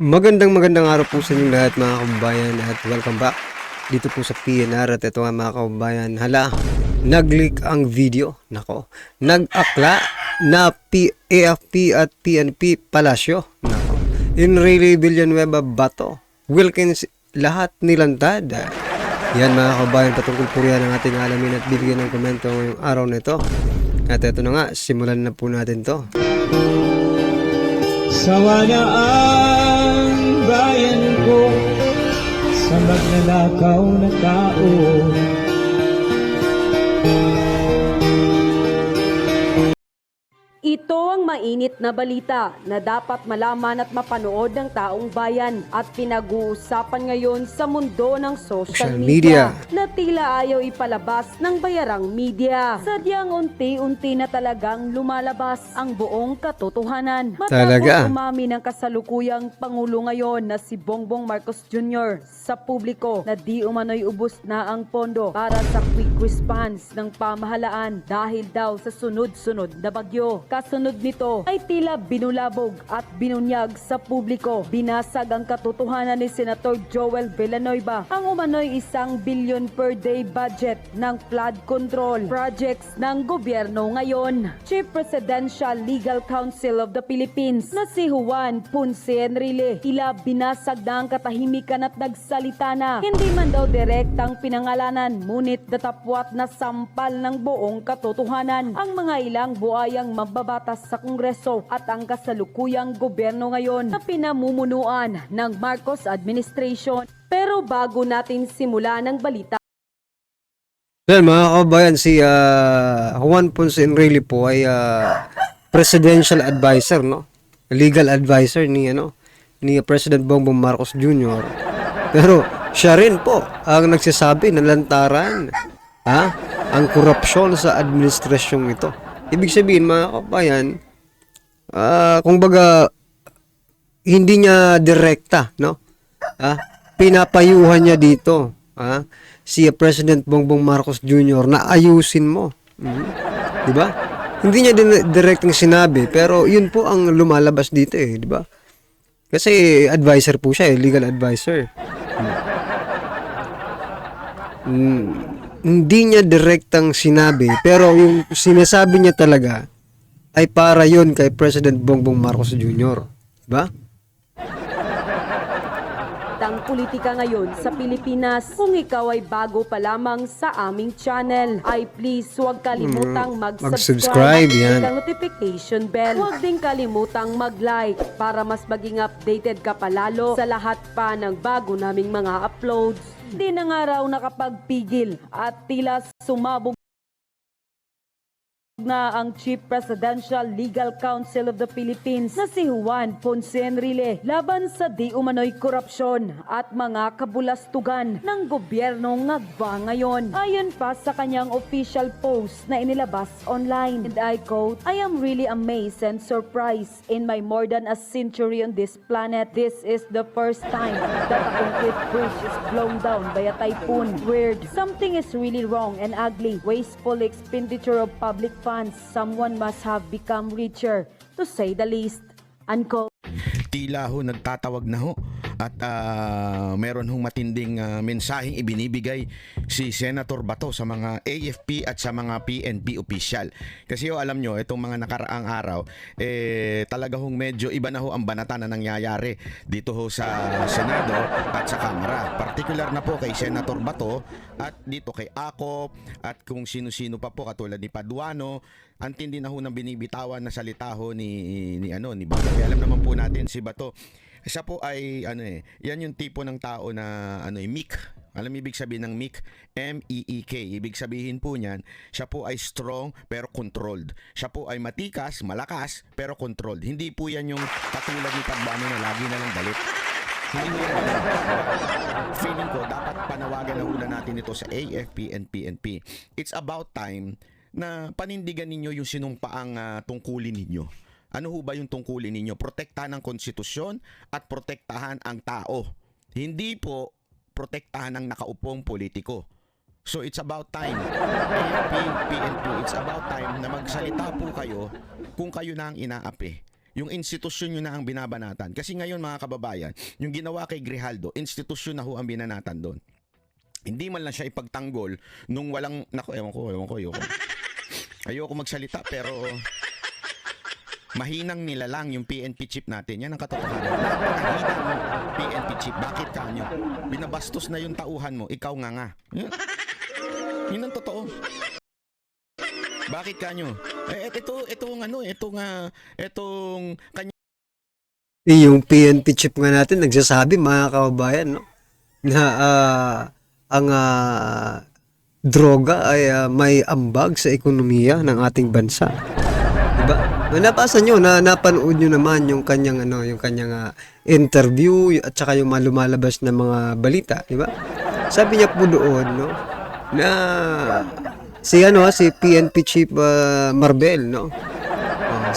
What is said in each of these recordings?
Magandang araw po sa inyong lahat mga kababayan at welcome back dito po sa PNR at ito nga mga kababayan. Hala, nag-leak ang video. Nako, nag-akla na AFP at PNP Palasyo. Nako, Enrile Villanueva Bato, Wilkins, lahat nilantad. Yan mga kababayan, patungkol po yan ang ating alamin at bibigyan ng komento ngayong araw na ito. At ito na nga, simulan na po natin to. Sawa na ang bayan ko sa magnanakaw na tao. Ito ang mainit na balita na dapat malaman at mapanood ng taong bayan at pinag-uusapan ngayon sa mundo ng social media na tila ayaw ipalabas ng bayarang media. Sadyang unti-unti na talagang lumalabas ang buong katotohanan. Matapos umami ng kasalukuyang Pangulo ngayon na si Bongbong Marcos Jr. sa publiko na di umano'y ubos na ang pondo para sa quick response ng pamahalaan dahil daw sa sunod-sunod na bagyo. Kasunod nito ay tila binulabog at binunyag sa publiko. Binasag ang katotohanan ni Senator Joel Villanueva ang umano'y 1 billion per day budget ng flood control projects ng gobyerno ngayon. Chief Presidential Legal Counsel of the Philippines na si Juan Ponce Enrile tila binasag na ang katahimikan at nagsalita na hindi man daw direktang pinangalanan ngunit datapwat na sampal ng buong katotohanan ang mga ilang buayang mababatas sa Kongreso at ang kasalukuyang gobyerno ngayon na pinamumunuan ng Marcos administration. Pero bago natin simulan ang balita, Well, mga kababayan, si Juan Ponce Enrile po ay presidential advisor, no? Legal advisor ni President Bongbong Marcos Jr. Pero siya rin po ang nagsasabi na lantaran ang korupsyon sa administrasyong ito. Ibig sabihin mga kababayan, kung baga hindi niya direkta, no? Pinapayuhan niya dito, si President Bongbong Marcos Jr. na ayusin mo. Di ba? Hindi niya direktang sinabi, pero yun po ang lumalabas dito di ba? Kasi advisor po siya, legal advisor. Hindi niya direktang sinabi, pero yung sinasabi niya talaga ay para yon kay President Bongbong Marcos Jr. Diba? ang politika ngayon sa Pilipinas. Kung ikaw ay bago pa lamang sa aming channel, ay please huwag kalimutang mag-subscribe at ang notification bell. Huwag din kalimutang mag-like para mas maging updated ka palalo sa lahat pa ng bago naming mga uploads. Di na nga raw nakapagpigil at tila sumabog na ang Chief Presidential Legal Counsel of the Philippines na si Juan Ponce Enrile laban sa di umano'y korupsyon at mga kabulastugan ng gobyernong ngagba ngayon. Ayon pa sa kanyang official post na inilabas online, and I quote, "I am really amazed and surprised in my more than a century on this planet. This is the first time that a complete bridge is blown down by a typhoon. Weird. Something is really wrong and ugly. Wasteful expenditure of public funds. Someone must have become richer, to say the least." Unquote. Tila ho nagtatawag na ho at meron hong matinding mensaheng ibinibigay si Senator Bato sa mga AFP at sa mga PNP official. Kasi ho alam nyo, itong mga nakaraang araw, talaga hong medyo iba na ho ang banata na nangyayari dito ho sa Senado at sa Kamara. Particular na po kay Senator Bato at dito kay Ako at kung sino-sino pa po katulad ni Paduano. Ang tindi na ho ng binibitawan na salita ho ni Bato. Kaya alam naman po natin si Bato, siya po ay yan yung tipo ng tao na meek. Alam ibig sabihin ng meek? M-E-E-K. Ibig sabihin po niyan, siya po ay strong pero controlled. Siya po ay matikas, malakas pero controlled. Hindi po yan yung katulad ni Paduano na lagi na lang galit. Hindi yan. Feeling ko dapat panawagan na una natin ito sa AFP and PNP. It's about time na panindigan ninyo yung sinumpaang tungkulin ninyo. Ano ho ba yung tungkulin ninyo? Protektahan ang konstitusyon at protektahan ang tao. Hindi po protektahan ang nakaupong politiko. So it's about time, AFP, PNP, it's about time na magsalita po kayo kung kayo na ang inaapi. Yung institusyon nyo na ang binabanatan. Kasi ngayon mga kababayan, yung ginawa kay Grijaldo, institusyon na ho ang binanatan doon. Hindi man lang siya ipagtanggol nung walang, ewan ko. Ayoko magsalita pero mahinang nilalang yung PNP chip natin. Yan ang katotohanan. Mahinang PNP chip. Bakit kanyo? Binabastos na yung tauhan mo, ikaw nga. Yun ang totoo. Bakit kanyo? Itong kanya. Yung PNP chip nga natin, nagsasabi mga kababayan, no? Na ang droga ay may ambag sa ekonomiya ng ating bansa. Diba? Nabasa nyo, napanood nyo naman yung kanyang interview at saka yung lumalabas na mga balita, diba? Sabi niya po doon, no, na si PNP Chief Marbel, no.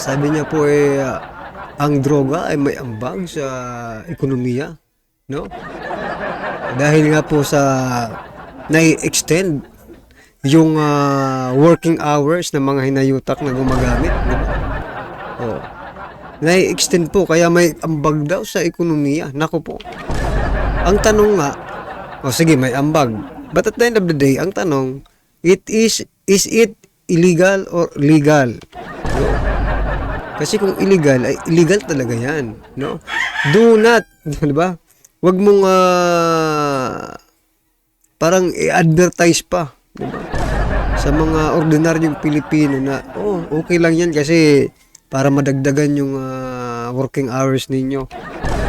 Sabi niya po ang droga ay may ambag sa ekonomiya, no? Dahil nga po sa nai-extend yung working hours ng mga hinayutak na gumagamit, diba? Nai-extend po kaya may ambag daw sa ekonomiya. Nako po. Ang tanong nga, sige, may ambag. But at the end of the day, ang tanong, is it illegal or legal? No? Kasi kung illegal, ay illegal talaga yan. No? Do not, di ba? Huwag mong parang i-advertise pa. Di ba? Sa mga ordinaryong Pilipino na, okay lang yan kasi para madagdagan yung working hours ninyo.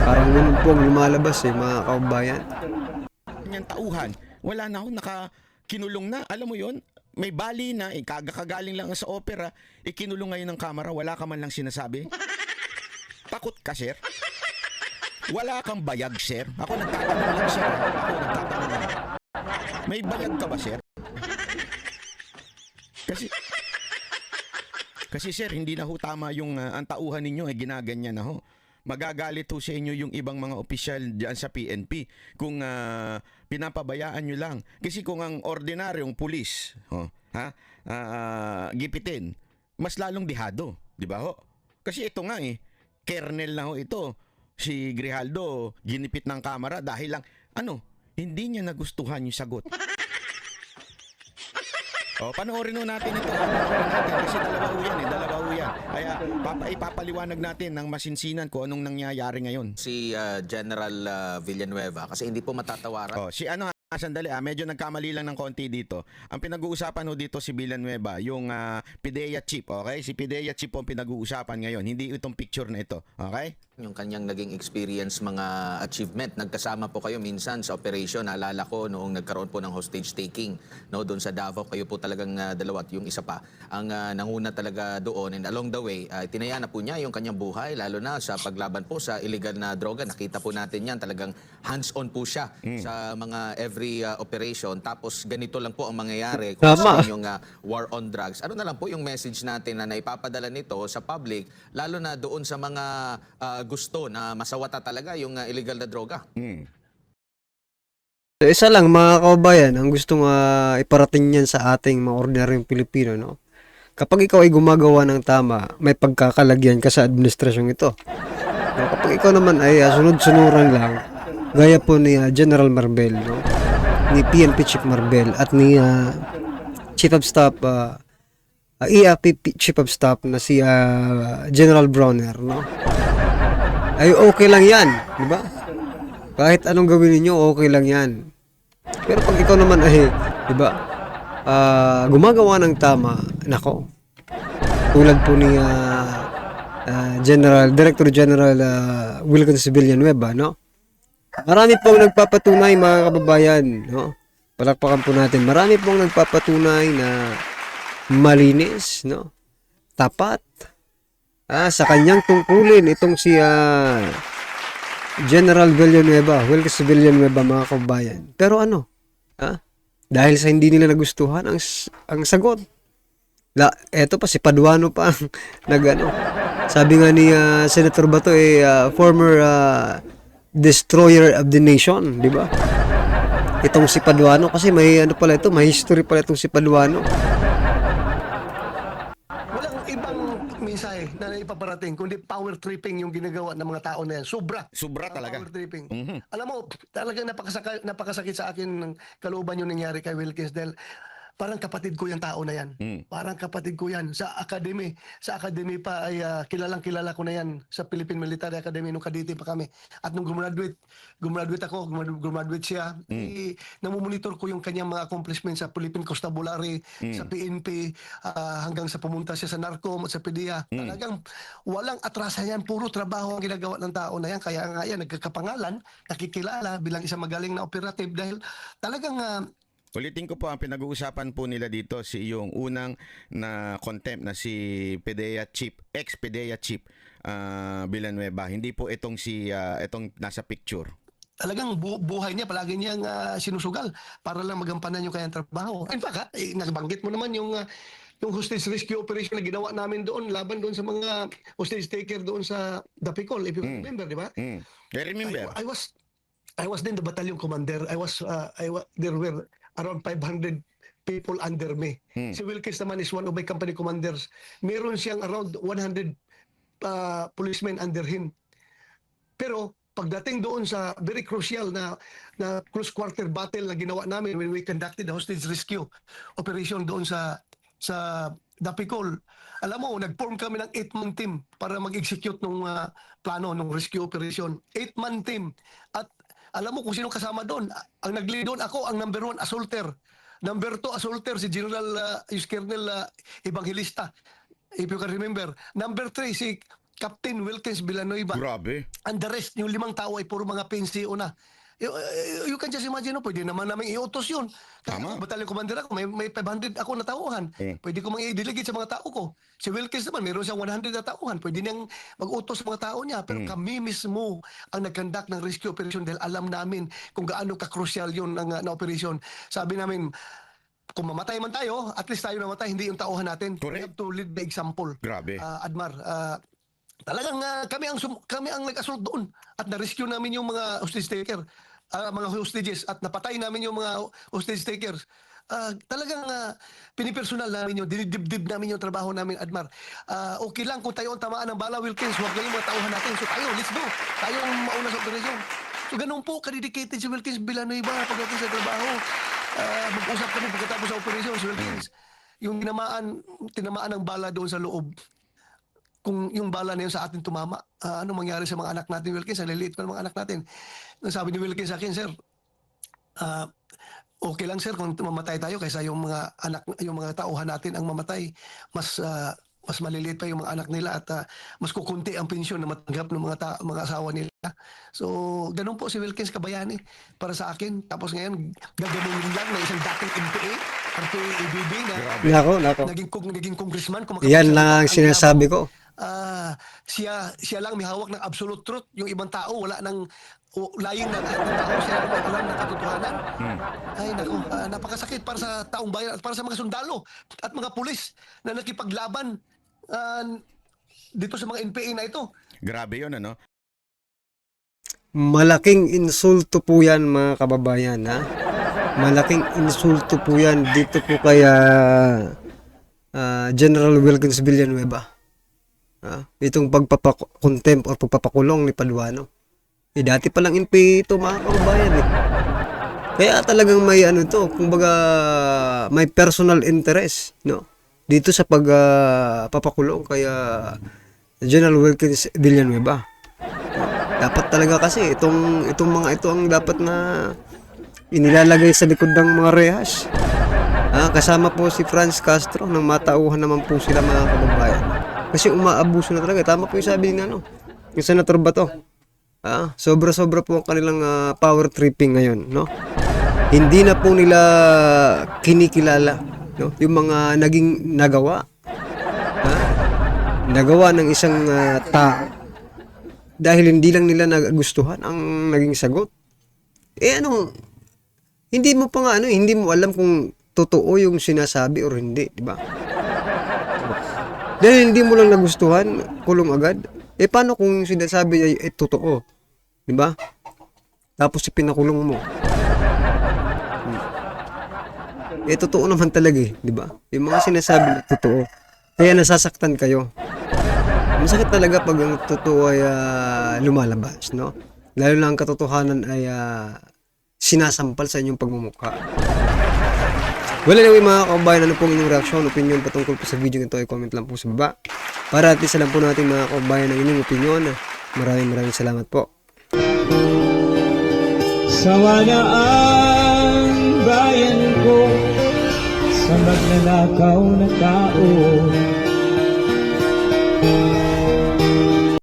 Parang ganun po ang lumalabas mga kababayan. Yung tauhan, wala na ako, nakakinulong na. Alam mo yon, may bali na, kagagaling lang sa opera, ikinulong ngayon ng kamera, wala ka man lang sinasabi. Takot ka, sir? Wala kang bayag, sir? Ako nagtatanong lang, sir. May bayag ka ba, sir? Kasi sir, hindi na ho tama yung ang tauhan ninyo ay ginaganyan na ho. Magagalit ho sa inyo yung ibang mga opisyal diyan sa PNP kung pinapabayaan nyo lang. Kasi kung ang ordinaryong pulis, gipitin, mas lalong dihado, di ba ho? Kasi ito nga kernel na ho ito. Si Grijaldo ginipit ng kamera dahil lang, hindi niya nagustuhan yung sagot. Panoorin natin ito. Kasi dalawa ho yan. Kaya ipapaliwanag natin ng masinsinan kung anong nangyayari ngayon. Si General Villanueva kasi hindi po matatawaran. Sandali, medyo nagkamali lang ng konti dito. Ang pinag-uusapan ho dito si Villanueva, yung PIDEA chip, okay? Si PIDEA chip po ang pinag-uusapan ngayon, hindi itong picture na ito, okay? Yung kanyang naging experience, mga achievement. Nagkasama po kayo minsan sa operation. Naalala ko noong nagkaroon po ng hostage taking, no, doon sa Davao. Kayo po talagang dalawa at yung isa pa ang nanguna talaga doon. And along the way, tinaya na po niya yung kanyang buhay, lalo na sa paglaban po sa illegal na droga. Nakita po natin yan, talagang hands-on po siya sa mga every operation. Tapos ganito lang po ang mangyayari kung sa yung war on drugs. Ano na lang po yung message natin na naipapadala nito sa public, lalo na doon sa mga gusto na masawata talaga yung illegal na droga. So, isa lang mga kababayan, ang gustong iparating niyan sa ating mga ordinaryong Pilipino, no? Kapag ikaw ay gumagawa ng tama, may pagkakalagyan ka sa administrasyong ito. No? Kapag ikaw naman ay sunod-sunuran lang, gaya po ni General Marbel, no? Ni PNP Chief Marbel at ni Chief of Staff Chief of Staff na si General Browner, no? Ay okay lang yan, di ba? Kahit anong gawin niyo, okay lang yan. Pero pag ikaw naman ay, di ba, gumagawa ng tama, nako. Tulad po ni Director General Wilkins Villanueva, no? Marami pong nagpapatunay, mga kababayan, no? Palakpakan po natin. Marami pong nagpapatunay na malinis, no? Tapat. Sa kanyang tungkulin itong si General Villanueva, Wilkins Villanueva, mga kababayan. Pero dahil sa hindi nila nagustuhan ang sagot. Eto pa si Paduano pa ang Sabi nga ni Senator Bato former destroyer of the nation, di ba? Itong si Paduano kasi may may history pala itong si Paduano. Walang ibang mensahe na ipaparating, kundi power tripping yung ginagawa ng mga tao na yan. Sobra. Sobra Ang talaga. Power tripping. Mhm. Alam mo, talagang napakasakit sa akin ng kalooban yung nangyari kay Wilkins dahil parang kapatid ko yung tao na yan. Parang kapatid ko yan. Sa academy pa ay kilalang kilala ko na yan sa Philippine Military Academy nung kadete pa kami. At nung graduate siya, namumonitor ko yung kanyang mga accomplishments sa Philippine Constabulary, sa PNP, hanggang sa pumunta siya sa NARCOM at sa PDEA. Talagang walang atrasan yan. Puro trabaho ang ginagawa ng tao na yan. Kaya nga yan, nagkakapangalan, nakikilala bilang isang magaling na operative dahil talagang Ulitin ko po, ang pinag-uusapan po nila dito si yung unang na contempt na si PDEA Chief, ex-PDEA Chief Villanueva. Hindi po itong itong nasa picture. talagang buhay niya, palagi niyang sinusugal para lang magampanan yung kanyang trabaho. In fact, nabanggit mo naman yung hostage rescue operation na ginawa namin doon, laban doon sa mga hostage taker doon sa Dapicol, if you remember, di ba? I remember. I was then the battalion commander. There were around 500 people under me. Si Wilkins naman is one of my company commanders. Meron siyang around 100 policemen under him. Pero pagdating doon sa very crucial na close quarter battle na ginawa namin when we conducted the hostage rescue operation doon sa Dapicol, alam mo, nag-form kami ng 8-man team para mag-execute ng plano ng rescue operation. 8-man team. At alam mo kung sino kasama doon. Ang nag-lead doon, ako ang number 1 assaulter. Number 2 assaulter, si General Colonel Evangelista, if you can remember. Number 3, si Captain Wilkins Villanueva. Grabe. And the rest, yung 5 tao ay puro mga PNCO na. You can just imagine, pwede naman namin iutos yun. Kasi Tama. ako, batalyon commander ako, may 500 ako na tauhan. Pwede ko i-delegate sa mga tao ko. Si Wilkins naman, meron siyang 100 na tauhan. Pwede niyang mag-utos sa mga tao niya. Pero kami mismo ang nag-conduct ng rescue operation dahil alam namin kung gaano ka-crucial yun na operation. Sabi namin, kung mamatay man tayo, at least tayo namatay, hindi yung tauhan natin. We have to lead by example. Grabe. Admar, talagang kami ang nag-assault doon at na-rescue namin yung mga hostage taker, mga hostages at napatay namin yung mga hostage takers. Talagang pinipersonal namin yun, dinidibdib namin yung trabaho namin, Admar. Okay lang kung tayo ang tamaan ng bala, Wilkins, huwag kayong mga tauhan natin. So tayo, let's go. Tayo ang mauna sa operasyon. So ganun po, kadedicated si Wilkins Villanueva pagdating sa trabaho. Mag-usap kami pagkatapos sa operasyon, si Wilkins. Yung tinamaan ng bala doon sa loob, kung yung bala na yun sa atin tumama, ano mangyari sa mga anak natin, Wilkins? Ang liliit pa ng mga anak natin. Sabi ni Wilkins sa akin, sir, okay lang sir kung mamatay tayo kaysa yung mga tauhan natin ang mamatay. Mas maliliit pa yung mga anak nila at mas kukunti ang pensyon na matanggap ng mga asawa nila. So, ganun po si Wilkins Kabayani para sa akin. Tapos ngayon, gagamunin lang na isang dating NPA, RPA ABB na Nako. naging congressman. Yan lang ang sinasabi ko. Siya lang may hawak ng absolute truth. Yung ibang tao wala nang lying na tao, siya lang may alam ng katotohanan. Ay naku, napakasakit para sa taong bayan at para sa mga sundalo at mga pulis na nakipaglaban dito sa mga NPA na ito. Grabe yun, ano? Malaking insulto po yan, mga kababayan, ha? Malaking insulto po yan dito po kay General Wilkins Villanueva. Itong pagpapakontempt o pagpapakulong ni Paduano. Dati palang NPA ito, mga kababayan, eh. Kaya talagang may kumbaga may personal interest, no? Dito sa pagpapakulong kaya General Wilkins Villanueva. Dapat talaga kasi itong mga ito ang dapat na inilalagay sa likod ng mga rehas. Kasama po si Franz Castro nang matauhan naman po sila, mga kababayan. Kasi umaabuso na talaga. Tama po yung sabi ng yung Senator Bato. Sobra-sobra po ang kanilang power tripping ngayon, no? Hindi na po nila kinikilala, no? Yung mga naging nagawa. Nagawa ng isang tao. Dahil hindi lang nila nagustuhan ang naging sagot. Hindi mo pa nga hindi mo alam kung totoo yung sinasabi or hindi, di ba? Dahil hindi mo lang nagustuhan, kulong agad. Paano kung yung sinasabi ay totoo? Di ba? Tapos ipinakulong mo. Totoo naman talaga, di ba? Yung mga sinasabi na totoo. Kaya nasasaktan kayo. Masakit talaga pag ang totoo ay lumalabas, no? Lalo na ang katotohanan ay sinasampal sa inyong pagmumukha. Well, anyway mga kabayan, ano pong inyong reaksyon, opinion patungkol po sa video nito ay comment lang po sa baba. Para at least alam po natin mga kabayan ang inyong opinion. Maraming salamat po. Sawa na ang bayan ko sa magnanakaw na tao.